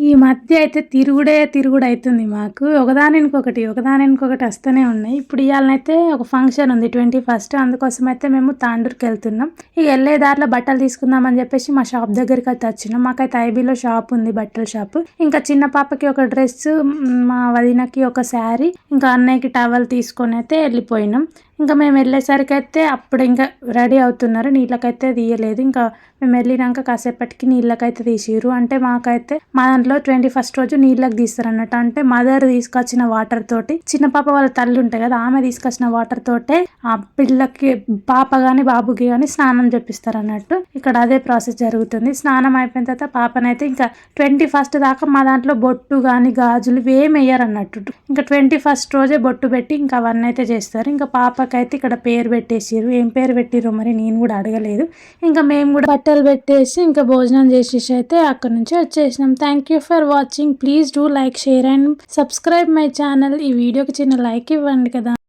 ఈ మధ్య అయితే తిరుగుడు అయితుంది మాకు. ఒకదానెనకొకటి వస్తూనే ఉన్నాయి. ఇప్పుడు ఇయాలనైతే ఒక ఫంక్షన్ ఉంది 21. అందుకోసమైతే మేము తాండూరుకెళ్తున్నాం. ఇక ఎళ్ళే దారిలో బట్టలు తీసుకుందామని చెప్పేసి మా షాప్ దగ్గరికైతే వచ్చినాం. మాకైతే ఐబీలో షాప్ ఉంది, బట్టల షాప్. ఇంకా చిన్న పాపకి ఒక డ్రెస్, మా వదినకి ఒక శారీ, ఇంకా అన్నయ్యకి టవల్ తీసుకొని అయితే వెళ్ళిపోయినాం. ఇంకా మేము వెళ్ళేసరికి అయితే అప్పుడు ఇంకా రెడీ అవుతున్నారు. నీళ్ళకైతే తీయలేదు. ఇంకా మేము వెళ్ళినాక కాసేపటికి నీళ్ళకైతే తీసిరు. అంటే మాకైతే మా దాంట్లో 21 రోజు నీళ్ళకి తీస్తారు అన్నట్టు. అంటే మదర్ తీసుకొచ్చిన వాటర్ తోటి, చిన్న పాప వాళ్ళ తల్లి ఉంటాయి కదా, ఆమె తీసుకొచ్చిన వాటర్ తోటే ఆ పిల్లకి, పాప గాని బాబుకి గాని స్నానం చేపిస్తారు అన్నట్టు. ఇక్కడ అదే ప్రాసెస్ జరుగుతుంది. స్నానం అయిపోయిన తర్వాత పాపనైతే ఇంకా 21 దాకా మా దాంట్లో బొట్టు గాని గాజులు ఏమి వేయరు అన్నట్టు. ఇంకా 21 రోజే బొట్టు పెట్టి ఇంకా అవన్నీ అయితే చేస్తారు. ఇంకా పాపకైతే ఇక్కడ పేరు పెట్టేసిరు. ఏం పేరు పెట్టిరో మరి నేను కూడా అడగలేదు. ఇంకా మేము కూడా బట్టలు పెట్టేసి ఇంకా భోజనం చేసేసి అయితే అక్కడ నుంచి వచ్చేసినాం. Thank you for watching. Please do like, share and subscribe my channel. ఈ వీడియోకి చిన్న లైక్ ఇవ్వండి కదా.